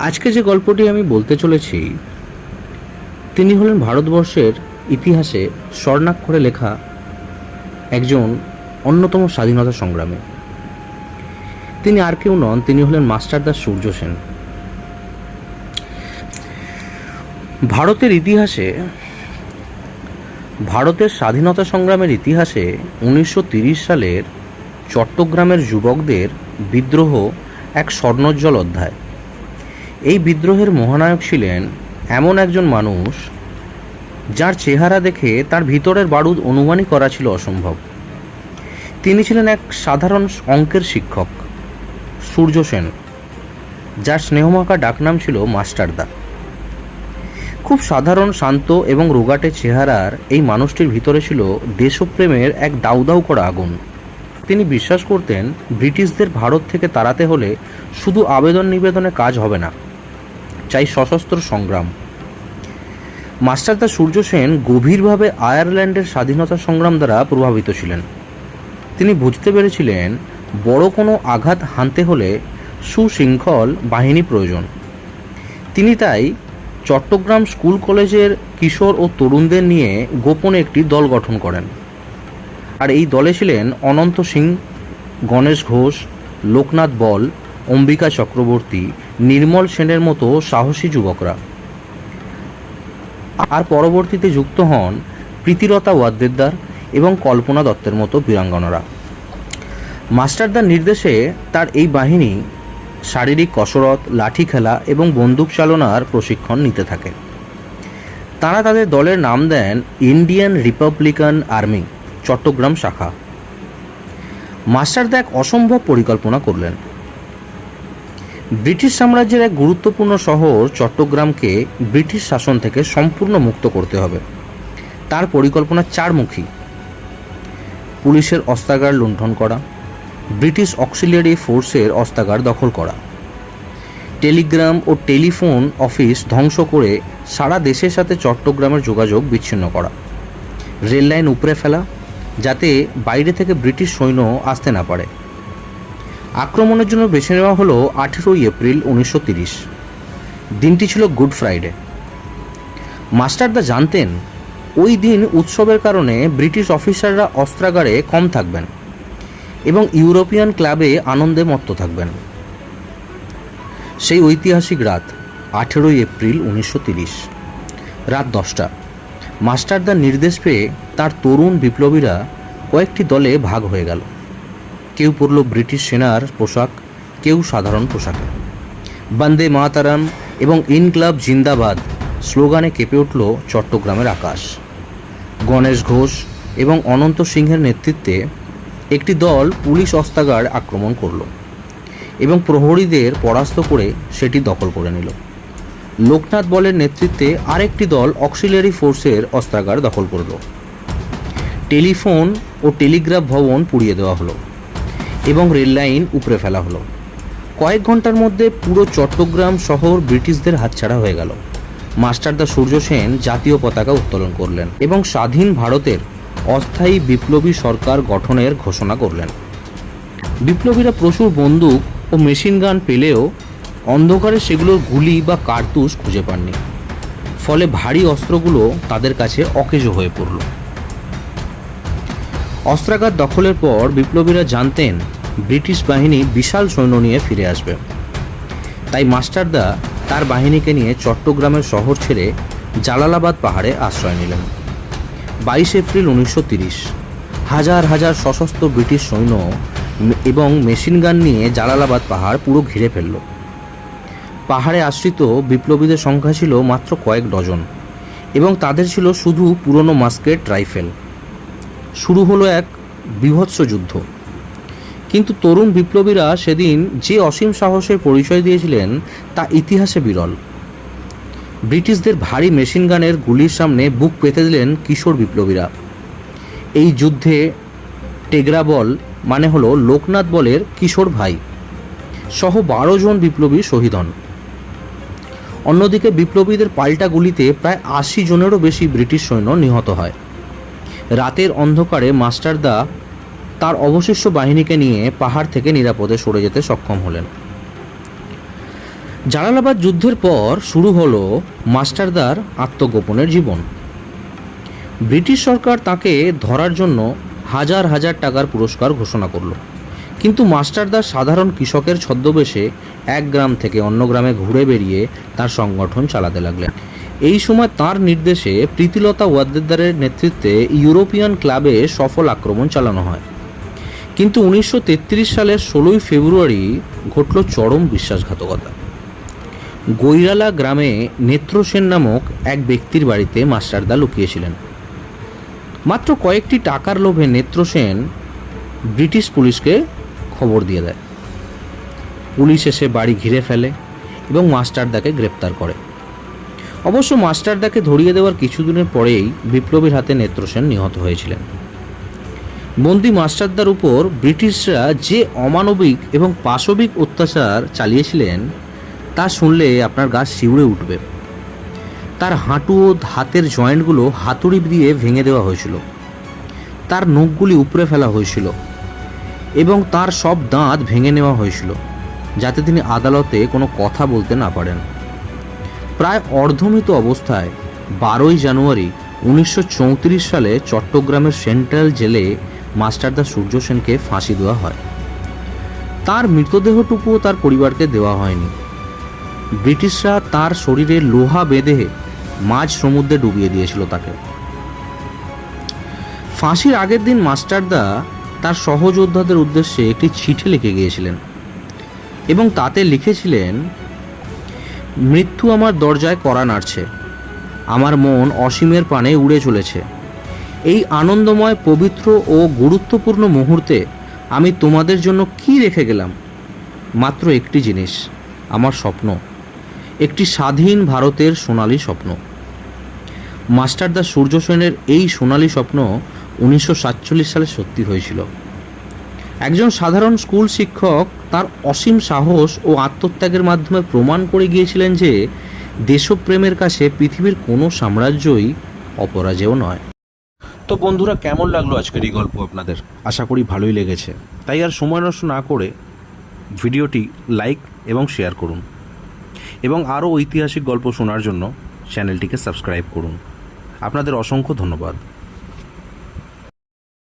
আজকে যে গল্পটি আমি বলতে চলেছি তিনি হলেন ভারতবর্ষের ইতিহাসে স্বর্ণাক্ষরে লেখা একজন অন্যতম স্বাধীনতা সংগ্রামী। তিনি আর কেউ নন, তিনি হলেন মাস্টারদা সূর্য সেন। ভারতের স্বাধীনতা সংগ্রামের ইতিহাসে 1930 সালের চট্টগ্রামের যুবকদের বিদ্রোহ এক স্বর্ণোজ্জ্বল অধ্যায়। এই বিদ্রোহের মহানায়ক ছিলেন এমন একজন মানুষ যার চেহারা দেখে তার ভিতরের বারুদ অনুমানই করা ছিল অসম্ভব। তিনি ছিলেন এক সাধারণ অঙ্কের শিক্ষক, সূর্য সেন, যার স্নেহমাখা ডাকনাম ছিল মাস্টারদা। খুব সাধারণ, শান্ত এবং রোগাটে চেহারার এই মানুষটির ভিতরে ছিল দেশপ্রেমের এক দাউদাউ করা আগুন। তিনি বিশ্বাস করতেন ব্রিটিশদের ভারত থেকে তাড়াতে হলে শুধু আবেদন নিবেদনে কাজ হবে না, চাই সশস্ত্র সংগ্রাম। মাস্টারদা সূর্য সেন গভীরভাবে আয়ারল্যান্ডের স্বাধীনতা সংগ্রাম দ্বারা প্রভাবিত ছিলেন। তিনি বুঝতে পেরেছিলেন বড় কোনো আঘাত হানতে হলে সুশৃঙ্খল বাহিনী প্রয়োজন। তিনি তাই চট্টগ্রাম স্কুল কলেজের কিশোর ও তরুণদের নিয়ে গোপনে একটি দল গঠন করেন। আর এই দলে ছিলেন অনন্ত সিং, গণেশ ঘোষ, লোকনাথ বল, অম্বিকা চক্রবর্তী, নির্মল সেনের মতো সাহসী যুবকরা। আর পরবর্তীতে যুক্ত হন প্রীতিলতা ওয়াদ্দেদার এবং কল্পনা দত্তের মতো বীরাঙ্গনারা। মাস্টারদার নির্দেশে তার এই বাহিনী শারীরিক কসরত, লাঠি খেলা এবং বন্দুক চালনার প্রশিক্ষণ নিতে থাকে। তারা তাদের দলের নাম দেন ইন্ডিয়ান রিপাবলিকান আর্মি চট্টগ্রাম শাখা। মাস্টারদা এক অসম্ভব পরিকল্পনা করলেন। ব্রিটিশ সাম্রাজ্যের এক গুরুত্বপূর্ণ শহর চট্টগ্রামকে ব্রিটিশ শাসন থেকে সম্পূর্ণ মুক্ত করতে হবে। তার পরিকল্পনা চারমুখী: পুলিশের অস্ত্রাগার লুণ্ঠন করা, ব্রিটিশ অক্সিলিয়ারি ফোর্সের অস্ত্রাগার দখল করা, টেলিগ্রাম ও টেলিফোন অফিস ধ্বংস করে সারা দেশের সাথে চট্টগ্রামের যোগাযোগ বিচ্ছিন্ন করা, রেল লাইন উপড়ে ফেলা যাতে বাইরে থেকে ব্রিটিশ সৈন্য আসতে না পারে। আক্রমণের জন্য বেছে নেওয়া হলো 18 এপ্রিল 1930। দিনটি ছিল গুড ফ্রাইডে। মাস্টারদা জানতেন ওই দিন উৎসবের কারণে ব্রিটিশ অফিসাররা অস্ত্রাগারে কম থাকবেন এবং ইউরোপিয়ান ক্লাবে আনন্দে মত্ত থাকবেন। সেই ঐতিহাসিক রাত 18 এপ্রিল 1930 রাত 10টা। মাস্টারদার নির্দেশ পেয়ে তার তরুণ বিপ্লবীরা কয়েকটি দলে ভাগ হয়ে গেল। কেউ পরল ব্রিটিশ সেনার পোশাক, কেউ সাধারণ পোশাকে। বন্দে মাতারাম এবং ইনকলাব জিন্দাবাদ স্লোগানে কেঁপে উঠল চট্টগ্রামের আকাশ। গণেশ ঘোষ এবং অনন্ত সিংহের নেতৃত্বে একটি দল পুলিশ অস্ত্রাগার আক্রমণ করল এবং প্রহরীদের পরাস্ত করে সেটি দখল করে নিল। লোকনাথ বলের নেতৃত্বে আরেকটি দল অক্সিলিয়ারি ফোর্সের অস্ত্রাগার দখল করল। টেলিফোন ও টেলিগ্রাফ ভবন পুড়িয়ে দেওয়া হলো এবং রেল লাইন উপড়ে ফেলা হলো। কয়েক ঘন্টার মধ্যে পুরো চট্টগ্রাম শহর ব্রিটিশদের হাতছাড়া হয়ে গেল। মাস্টারদা সূর্য সেন জাতীয় পতাকা উত্তোলন করলেন এবং স্বাধীন ভারতের অস্থায়ী বিপ্লবী সরকার গঠনের ঘোষণা করলেন। বিপ্লবীরা প্রচুর বন্দুক ও মেশিন গান পেলেও অন্ধকারে সেগুলোর গুলি বা কার্তুজ খুঁজে পাননি। ফলে ভারী অস্ত্রগুলো তাদের কাছে অকেজো হয়ে পড়ল। অস্ত্রাগার দখলের পর বিপ্লবীরা জানতেন ব্রিটিশ বাহিনী বিশাল সৈন্য নিয়ে ফিরে আসবে। তাই মাস্টারদা তার বাহিনীকে নিয়ে চট্টগ্রামের শহর ছেড়ে জালালাবাদ পাহাড়ে আশ্রয় নিলেন। 22 এপ্রিল 1930 হাজার হাজার সশস্ত্র ব্রিটিশ সৈন্য এবং মেশিনগান নিয়ে জালালাবাদ পাহাড় পুরো ঘিরে ফেলল। পাহাড়ে আশ্রিত বিপ্লবীদের সংখ্যা ছিল মাত্র কয়েক ডজন এবং তাদের ছিল শুধু পুরনো মাস্কেট রাইফেল। শুরু হলো এক বীভৎস যুদ্ধ। কিন্তু তরুণ বিপ্লবীরা সেদিন যে অসীম সাহসের পরিচয় দিয়েছিলেন তা ইতিহাসে বিরল। ব্রিটিশদের ভারী মেশিনগানের গুলির সামনে বুক পেতে দিলেন কিশোর বিপ্লবীরা। এই যুদ্ধে টেগরা বল মানে হলো লোকনাথ বলের কিশোর ভাই সহ 12 জন বিপ্লবী শহীদ হন। অন্যদিকে বিপ্লবীদের পাল্টা গুলিতে প্রায় 80 জনেরও বেশি ব্রিটিশ সৈন্য নিহত হয়। রাতের অন্ধকারে মাস্টারদা তার অবশিষ্ট বাহিনীকে নিয়ে পাহাড় থেকে নিরাপদে সরে যেতে সক্ষম হলেন। জালালাবাদ যুদ্ধের পর শুরু হলো মাস্টারদার আত্মগোপনের জীবন। ব্রিটিশ সরকার তাকে ধরার জন্য হাজার হাজার টাকার পুরস্কার ঘোষণা করলো, কিন্তু মাস্টারদার সাধারণ কৃষকের ছদ্মবেশে এক গ্রাম থেকে অন্য গ্রামে ঘুরে বেরিয়ে তার সংগঠন চালাতে লাগলেন। এই সময় তার নির্দেশে প্রীতিলতা ওয়াদ্দেদারের নেতৃত্বে ইউরোপিয়ান ক্লাবে সফল আক্রমণ চালানো হয়। কিন্তু 1933 সালের 16ই ফেব্রুয়ারি ঘটল চরম বিশ্বাসঘাতকতা। গৈরালা গ্রামে নেত্রসেন নামক এক ব্যক্তির বাড়িতে মাস্টারদা লুকিয়েছিলেন। মাত্র কয়েকটি টাকার লোভে নেত্রসেন ব্রিটিশ পুলিশকে খবর দিয়ে দেয়। পুলিশ এসে বাড়ি ঘিরে ফেলে এবং মাস্টারদাকে গ্রেপ্তার করে। অবশ্য মাস্টারদাকে ধরিয়ে দেওয়ার কিছুদিনের পরেই বিপ্লবীর হাতে নেত্রসেন নিহত হয়েছিলেন। বন্দি মাস্টারদার উপর ব্রিটিশরা যে অমানবিক এবং পাশবিক অত্যাচার চালিয়েছিলেন তা শুনলে আপনার গা শিউরে উঠবে। তার হাঁটু ও হাতের জয়েন্টগুলো হাতুড়ি দিয়ে ভেঙে দেওয়া হয়েছিল, তার নখগুলি উপড়ে ফেলা হয়েছিল এবং তার সব দাঁত ভেঙে নেওয়া হয়েছিল যাতে তিনি আদালতে কোনো কথা বলতে না পারেন। প্রায় অর্ধমৃত অবস্থায় 12ই জানুয়ারি 1934 সালে চট্টগ্রামের সেন্ট্রাল জেলে মাস্টারদা সূর্য সেনকে ফাঁসি দেওয়া হয়। তার মৃতদেহটুকুও তার পরিবারকে দেওয়া হয়নি। ব্রিটিশরা তার শরীরে লোহা বেঁধে মাঝ সমুদ্রে ডুবিয়ে দিয়েছিল তাকে। ফাঁসির আগের দিন মাস্টারদা তার সহযোদ্ধাদের উদ্দেশ্যে একটি চিঠি লিখে গিয়েছিলেন এবং তাতে লিখেছিলেন, মৃত্যু আমার দরজায় কড়া নাড়ছে, আমার মন অসীমের পানে উড়ে চলেছে। এই আনন্দময়, পবিত্র ও গুরুত্বপূর্ণ মুহূর্তে আমি তোমাদের জন্য কি রেখে গেলাম? মাত্র একটি জিনিস, আমার স্বপ্ন, একটি স্বাধীন ভারতের সোনালী স্বপ্ন। মাস্টারদা সূর্য সেনের এই সোনালী স্বপ্ন 1947 সালে সত্যি হয়েছিল। একজন সাধারণ স্কুল শিক্ষক তার অসীম সাহস ও আত্মত্যাগের মাধ্যমে প্রমাণ করে গিয়েছিলেন যে দেশপ্রেমের কাছে পৃথিবীর কোনো সাম্রাজ্যই অপরাজেয় নয়। তো বন্ধুরা, কেমন লাগলো আজকের এই গল্প আপনাদের? আশা করি ভালোই লেগেছে। তাই আর সময় নষ্ট না করে ভিডিওটি লাইক এবং শেয়ার করুন এবং আরও ঐতিহাসিক গল্প শোনার জন্য চ্যানেলটিকে সাবস্ক্রাইব করুন। আপনাদের অসংখ্য ধন্যবাদ।